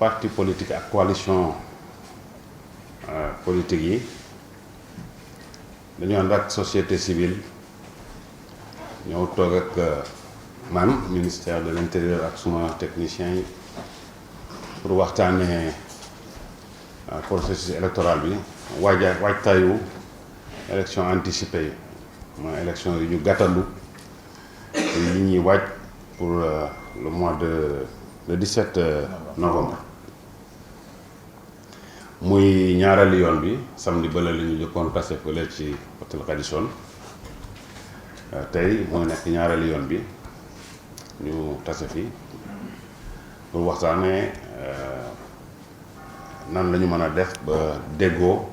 parti politique ak coalition politique yi dañu ànd ak société civile ñëw toog ak man ministère de l'intérieur ak suma technicien yi pour waxtaanee processus électoral bi waajtaayu élection anticipée yi mooy élection yi ñu gàttandu yi ñuy waaj pour le mois de le 17 novembre muy ñaareelu yoon bi samedi bële la ñu jëkkoon tase fële ci hôtel Radisson tey mooy nekk ñaareelu yoon bi ñu tase fi pour waxtaanee nan la ñu mën a def ba déggoo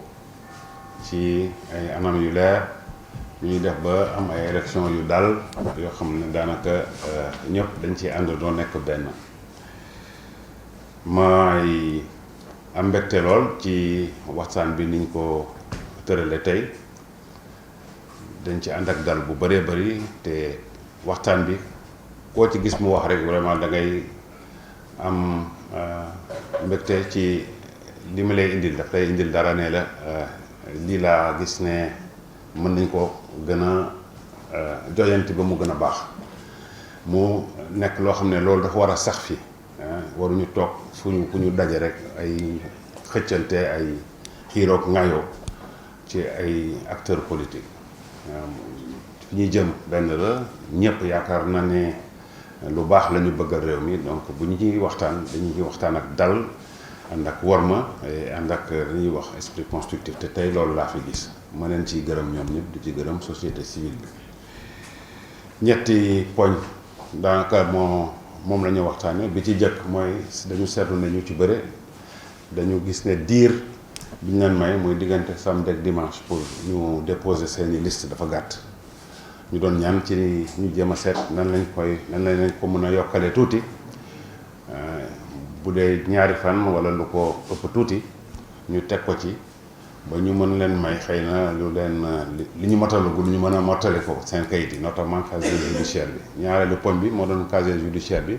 ci ay anam yu leer ñu ñuy def ba am ay élection yu dal yoo xam ne daanaka ñëpp dañ ci ànd doo nekk benn. may am mbégte lool ci waxtaan bi niñ ko tërale tey dañ ci ànd ak dal bu bëree bëri te waxtaan bi koo ci gis mu wax rek vraiment da ngay am mbégte ci li ma lay indil daf lay indil dara ne la lii laa gis ne mën nañ ko gën a joyanti ba mu gën a baax mu nekk loo xam ne loolu dafa war a sax fi waruñu toog fu ñu daje rek ay xëccante ay xiiroog ŋaayoo ci ay acteurs politiques fi ñuy jëm benn la ñëpp yaakaar na ne lu baax la ñu bëggal réew mi donc bu ñu ciy waxtaan dañuy waxtaan ak dal ànd ak worma ànd ak li ñuy wax esprit constructif te tey loolu laa fi gis ma leen ciy gërëm ñoom ñëpp di ci gërëm société civile bi ñetti poñ daanaka moom la ñu waxtaanee bi ci jëkk mooy dañu seetlu ne ñu ci bëre dañu gis ne diir bi ñu leen may muy diggante samedi ak dimanche pour ñu déposer seeni liste dafa gàtt ñu doon ñaan ci ñu jéem a seet nan lañ ko mën a yokkale tuuti bu dee ñaari fan wala lu ko ëpp tuuti ñu teg ko ci ba ñu mën leen may xëy na lu leen li ñu motalagul ñu mën a mottali ko seen kayit yi notamment casier judiciaire bi ñaareelu poñ bi moo doon casier judiciaire bi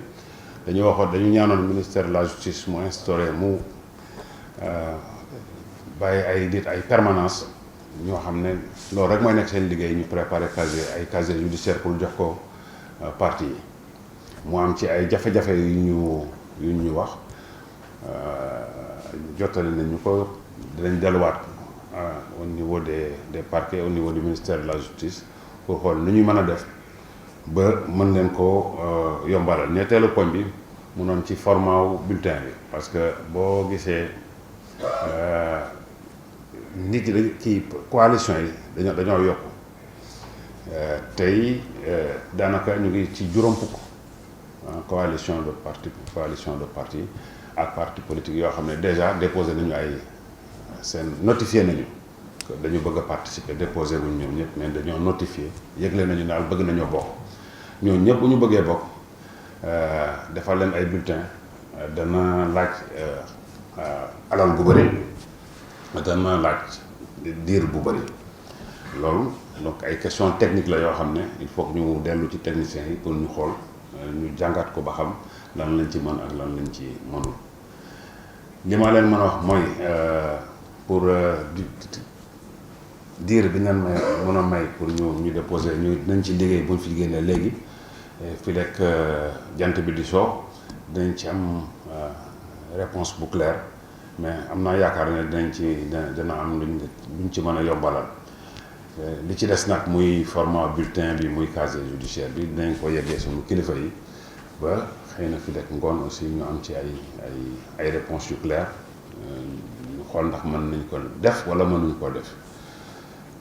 dañu ñaanoon ministère de la justice mu instauré mu bàyyi ay nit ay permanence ñoo xam ne loolu rek mooy nekk seen liggéey ñu préparé casier judiciaire pour jox ko parti yi mu am ci ay jafe-jafe yu ñu wax jottali nañ ñu ko dinañ delluwaat au niveau des parquets au niveau du ministère de la justice pour xool nu ñuy mën a def ba mën leen ko yombalal ñetteelu poñ bi mu noon ci format wu bulletin bi parce que boo gisee nit yi ci coalition yi dañoo yokk tey daanaka ñu ngi ci juróom fukk coalition de parti ak parti politique yoo xam ne déjà déposé nañu ay seen notifié nañu dañu bëgg a participer déposé wuñ ñoom ñëpp mais dañoo notifié yëgle nañu daal bëgg nañoo bokk ñooñu ñëpp bu ñu bëggee bokk defal leen ay bulletin dana laaj alal bu bëri dana laaj diir bu bëri loolu donc ay question technique la yoo xam ne il faut que ñu dellu ci techniciens yi pour ñu xool ñu jàngat ko ba xam lan lañ ci mën ak lan lañ ci mënul li ma leen mën a wax mooy pour diir bi ngeen mën a may pour ñu déposer ñu dinañ ci liggéey bu ñu fi génnee léegi fi lekk jant bi di soo dinañ ci am réponse bu claire mais am naa yaakaar ne dina am luñ ci mën a yombalal li ci des nag muy format bulletin bi muy casier judiciaire bi dinañ ko yeggee suñu kilifa yi ba xëy na fi lekk ngoon aussi ñu am ci ay réponse yu claire ñu xool ndax mën nañ ko def wala mënuñ koo def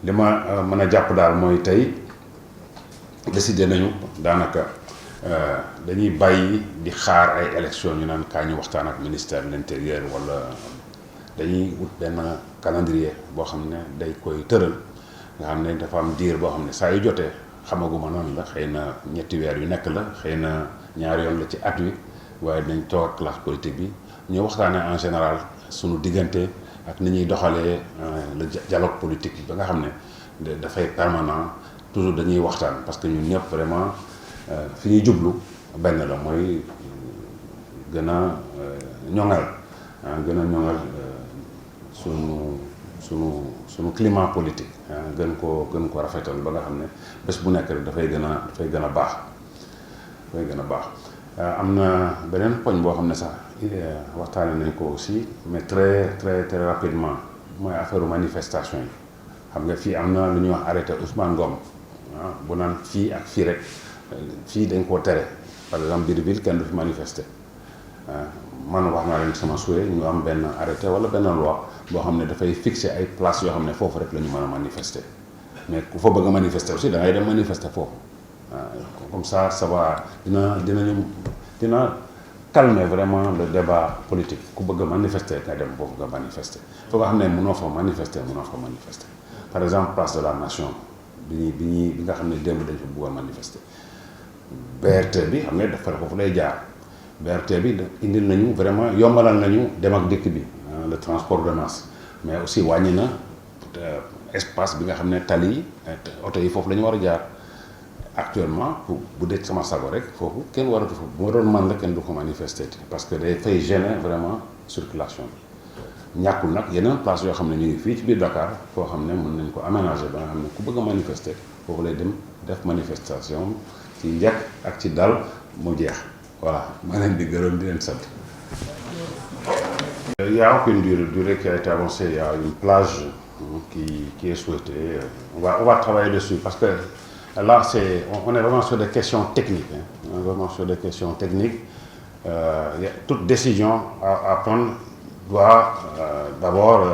li ma mën a jàpp daal mooy tey décidé nañu daanaka dañuy bàyyi di xaar ay élection ñu naan kaa ñu waxtaan ak ministère de l'intérieur wala dañuy wut benn calendrier boo xam ne day koy tëral nga xam ne dafa am diir boo xam ne saa yu jotee xamaguma noonu la xëy na ñetti weer yu nekk la xëy na ñaari yoon la ci at wi waaye dañ toog ak classe politique bi ñu waxtaanee en général sunu diggante ak ni ñuy doxalee le dialogue politique ba nga xam ne dafay permanent toujours dañuy waxtaan parce que ñun ñëpp vraiment fi ñuy jublu benn la mooy gën a ñoŋal gën a ñoŋal sunu climat politique gën ko rafetal ba nga xam ne bés bu nekk rek dafay gën a baax am na beneen poñ boo xam ne sax waxtaane nañ ko aussi mais très rapidement mooy affaire manifestation yi xam nga fii am na lu ñuy wax arrêté Ousmane Ngom bu naan fii ak fii rek fii dañ koo tere par exemple biir ville kenn du fi manifester man wax naa leen sama souhait ñu am benn arrêté wala benn loi boo xam ne dafay fixer ay places yoo xam ne foofu rek la ñu mën a manifester mais ku fa bëgg a manifester aussi da ngay dem manifester foofu comme ça va dina calmer vraiment le débat politique ku bëgg a manifester nga dem foofu nga manifester foo nga xam ne mënoo fa manifester par exemple place de la nation bi nga xam ne démb dañ fa bëgg a manifester BRT bi xam ne dafa foofu lay jaar BRT bi indil nañu vraiment yombalal nañu dem ak dikk bi le transport de masse mais aussi wàññi na espace bi nga xam ne tali yi oto yi foofu la ñu war a jaar actuellement bu dee sama sago rek foofu kenn waratu fa bu ma doon man la kenn du ko manifester parce que day fay gêner vraiment circulation bi ñàkkul nag yeneen place yoo xam ne ñu ngi fii ci biir Dakar foo xam ne mën nañ ko aménager ba nga xam ne ku bëgg a manifester foofu lay dem def manifestation ci njëkk ak ci dal mu jeex voilà maa leen di gërëm di leen sant. Il n'y a aucune durée qui a été avancée. Il y a une plage qui est souhaitée. On va travailler dessus parce que là, on est vraiment sur des questions techniques. On est vraiment sur des questions techniques. Toute décision à prendre doit d'abord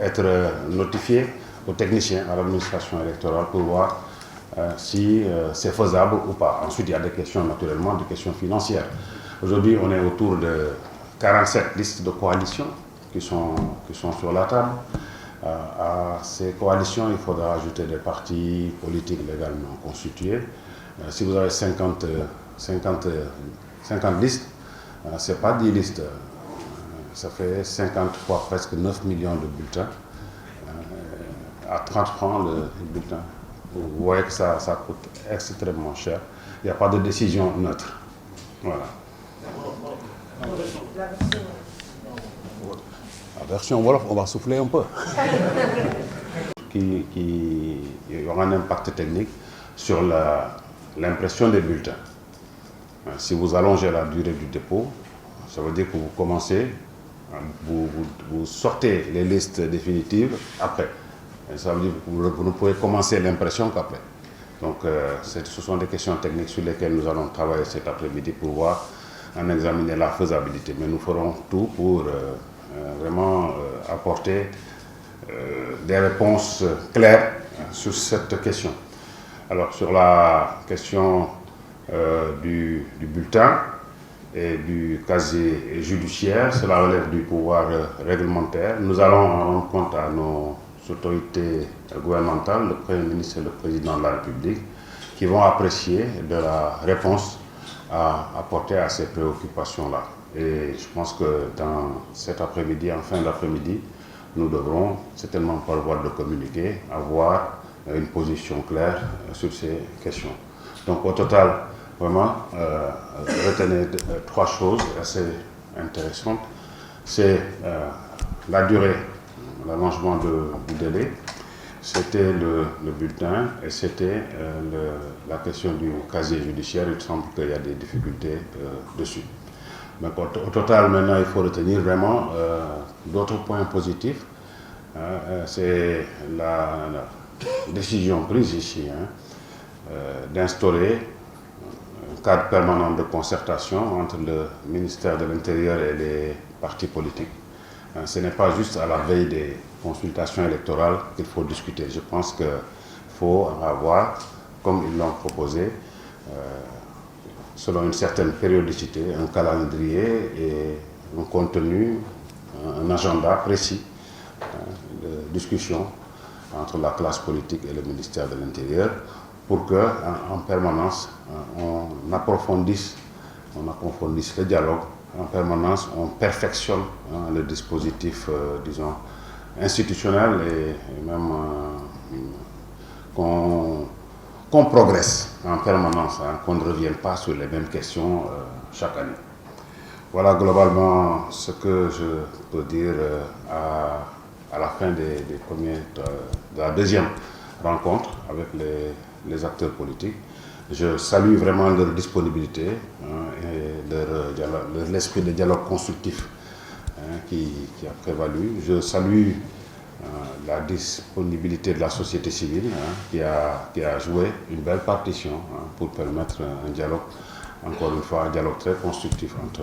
être notifiée aux techniciens, à l'administration électorale pour voir si c'est faisable ou pas. Ensuite, il y a des questions, naturellement, des questions financières. Aujourd'hui, on est autour de 47 listes de coalitions qui sont sur la table. À ces coalitions, il faudra ajouter des partis politiques légalement constitués. Si vous avez 50 listes, ce n'est pas 10 listes. Ça fait 50 fois presque 9 millions de bulletins. À 30 francs le bulletin. Vous voyez que ça coûte extrêmement cher. Il n'y a pas de décision neutre. Voilà. La version Wolof, on va souffler un peu. Il y aura un impact technique sur l'impression des bulletins. Si vous allongez la durée du dépôt, ça veut dire que vous commencez, vous sortez les listes définitives après. Et ça veut dire que vous ne pouvez commencer l'impression qu'après. Donc ce sont des questions techniques sur lesquelles nous allons travailler cet après-midi pour voir, en examiner la faisabilité. Mais nous ferons tout pour vraiment apporter des réponses claires sur cette question. Alors sur la question du bulletin et du casier judiciaire, cela relève du pouvoir réglementaire. Nous allons en rendre compte à nos autorités gouvernementales, le Premier ministre et le Président de la République, qui vont apprécier de la réponse à apporter à ces préoccupations-là. Et je pense que dans cet après-midi, en fin d'après-midi, nous devrons certainement par voie de communiquer avoir une position claire sur ces questions. Donc au total, vraiment, retenez trois choses assez intéressantes. C'est la durée, l'allongement du délai, c'était le bulletin et c'était la question du casier judiciaire. Il semble qu'il y a des difficultés dessus. Donc au total, maintenant, il faut retenir vraiment d'autres points positifs. C'est la décision prise ici d'instaurer un cadre permanent de concertation entre le ministère de l'Intérieur et les partis politiques. Ce n'est pas juste à la veille des consultations électorales qu'il faut discuter. Je pense qu'il faut avoir, comme ils l'ont proposé, selon une certaine périodicité, un calendrier et un contenu, un agenda précis de discussion entre la classe politique et le ministère de l'Intérieur pour qu'en permanence, on approfondisse le dialogue, en permanence, on perfectionne le dispositif, disons, institutionnel et même qu'on progresse en permanence, qu'on ne revienne pas sur les mêmes questions chaque année. Voilà globalement ce que je peux dire à la fin de la deuxième rencontre avec les acteurs politiques. Je salue vraiment leur disponibilité et l'esprit de dialogue constructif qui a prévalu. Je salue la disponibilité de la société civile qui a joué une belle partition pour permettre un dialogue, encore une fois, un dialogue très constructif entre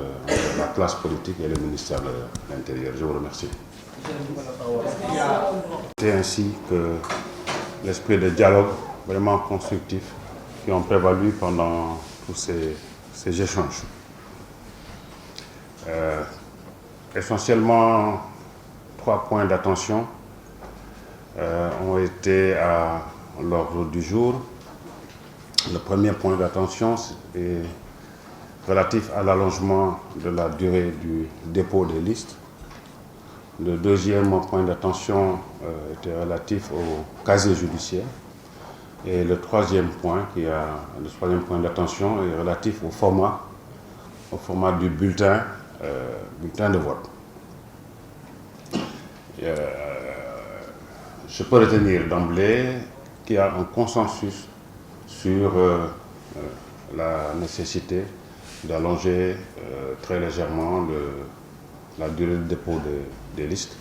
la classe politique et le ministère de l'Intérieur. Je vous remercie. C'est ainsi que l'esprit de dialogue vraiment constructif qui ont prévalu pendant tous ces échanges. Essentiellement, 3 points d'attention ont été à l'ordre du jour. Le premier point d'attention est relatif à l'allongement de la durée du dépôt des listes. Le deuxième point d'attention était relatif au casier judiciaire. Et le troisième point d'attention est relatif au format du bulletin de vote. Je peux retenir d'emblée qu'il y a un consensus sur la nécessité d'allonger très légèrement la durée de dépôt des listes.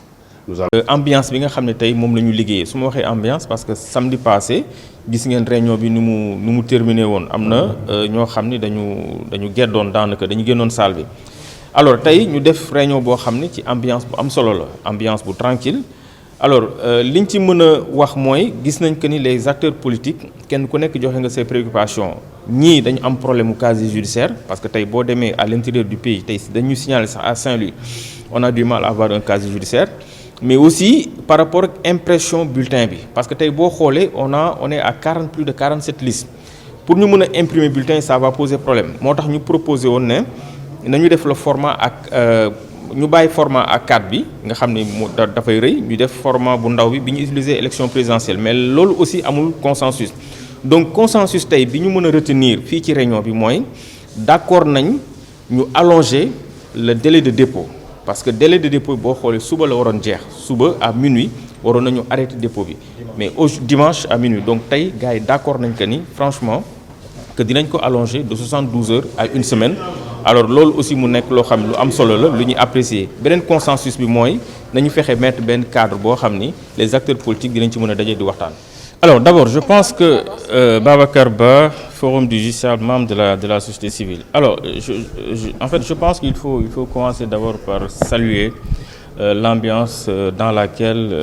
Ambiance bi nga xam ne tey moom la ñu liggéeyee su ma waxee ambiance parce que samedi passé gis ngeen réunion bi nu mu terminé woon am na ñoo xam ni dañu geddoon daanaka dañu génnoon salle bi. Alors tey ñu def réunion boo xam ne ci ambiance bu am solo la ambiance bu tranquille alors liñ ci mën a wax mooy gis nañ que ni les acteurs politiques kenn ku nekk joxe nga ses préoccupations ñii dañu am problème mu casier judiciaire parce que tey boo demee à l'intérieur du pays tey dañu signaler sax à Saint-Louis on a du mal à avoir un casier judiciaire. Mais aussi par rapport à impression bulletin bi parce que tey boo xoolee on est à plus de 47 listes pour ñu mën a imprimer bulletin ça va poser problème moo tax ñu proposé woon ne nañu def le format ak ñu bàyyi format A4 bi nga xam ne dafay rëy ñu def format bu ndaw bi ñu utiliser élection présidentielle mais loolu aussi amul consensus donc consensus tey bi ñu mën a retenir fii ci réunion bi mooy d'accord nañ ñu allonger le délai de dépôt. Parce que délai de dépôt boo xoolee suba la waroon jeex suba à minuit waroon nañu arrêter dépôt bi mais dimanche à minuit donc tey gars yi d'accord nañ que ni franchement que dinañ ko allonger de 72 heures à une semaine alors loolu aussi mu nekk loo xam ne lu am solo la lu ñuy apprécier beneen consensus bi mooy nañu fexe mettre benn cadre boo xam ni les acteurs politiques dinañ ci mën a daje di waxtaan. Alors d'abord je pense que Babacar Ba Forum du justiciable membre de la société civile. Alors en fait je pense qu'il faut commencer d'abord par saluer l'ambiance dans laquelle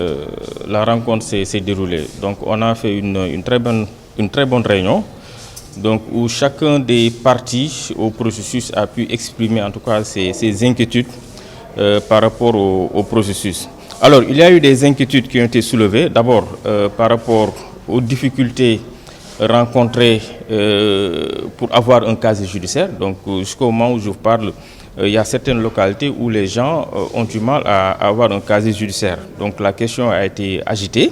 la rencontre s'est déroulée. Donc on a fait une très bonne réunion donc où chacun des parties au processus a pu exprimer en tout cas ses inquiétudes par rapport au processus. Alors, il y a eu des inquiétudes qui ont été soulevées, d'abord par rapport aux difficultés rencontrées pour avoir un casier judiciaire. Donc, jusqu'au moment où je vous parle, il y a certaines localités où les gens ont du mal à avoir un casier judiciaire. Donc, la question a été agitée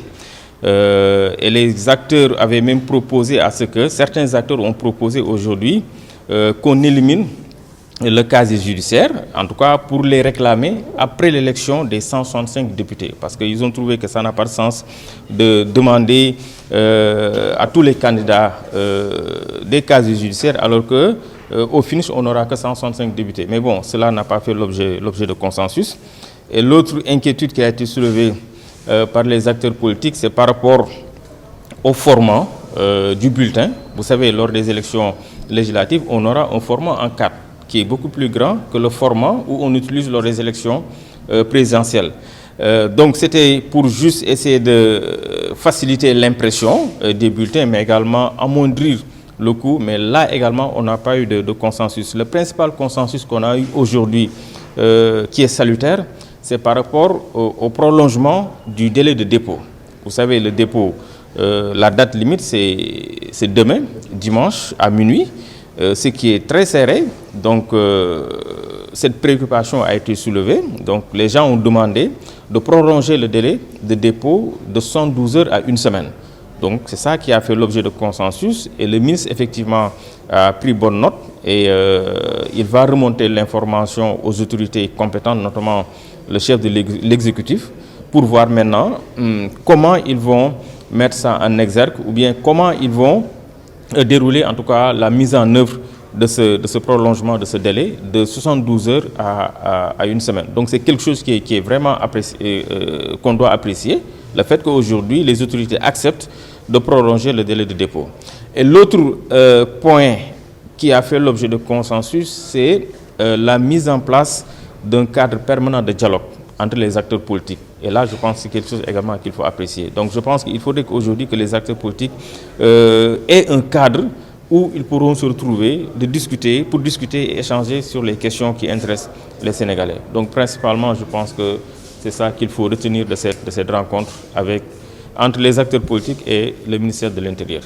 et les acteurs avaient même proposé certains acteurs ont proposé aujourd'hui qu'on élimine le casier judiciaire, en tout cas pour les réclamer après l'élection des 165 députés. Parce qu'ils ont trouvé que ça n'a pas de sens de demander à tous les candidats des casiers judiciaires alors que au finish on n'aura que 165 députés. Mais bon, cela n'a pas fait l'objet de consensus. Et l'autre inquiétude qui a été soulevée par les acteurs politiques, c'est par rapport au format du bulletin. Vous savez, lors des élections législatives, on aura un format en 4. Qui est beaucoup plus grand que le format où on utilise lors des élections présidentielles. Donc c'était pour juste essayer de faciliter l'impression des bulletins, mais également amoindrir le coût. Mais là également, on n'a pas eu de consensus. Le principal consensus qu'on a eu aujourd'hui, qui est salutaire, c'est par rapport au prolongement du délai de dépôt. Vous savez, le dépôt, la date limite, c'est demain, dimanche, à minuit. Ce qui est très serré, donc cette préoccupation a été soulevée. Donc les gens ont demandé de prolonger le délai de dépôt de 112 heures à une semaine. Donc c'est ça qui a fait l'objet de consensus et le ministre effectivement a pris bonne note et il va remonter l'information aux autorités compétentes, notamment le chef de l'exécutif, pour voir maintenant comment ils vont mettre ça en exergue ou bien comment ils vont dérouler en tout cas la mise en œuvre de ce prolongement de ce délai de 72 heures à une semaine. Donc c'est quelque chose qui est vraiment qu'on doit apprécier, le fait qu'aujourd'hui les autorités acceptent de prolonger le délai de dépôt. Et l'autre point qui a fait l'objet de consensus, c'est la mise en place d'un cadre permanent de dialogue entre les acteurs politiques. Et là, je pense que c'est quelque chose également qu'il faut apprécier. Donc je pense qu'il faudrait qu'aujourd'hui que les acteurs politiques aient un cadre où ils pourront se retrouver, pour discuter et échanger sur les questions qui intéressent les Sénégalais. Donc principalement, je pense que c'est ça qu'il faut retenir de cette rencontre entre les acteurs politiques et le ministère de l'Intérieur.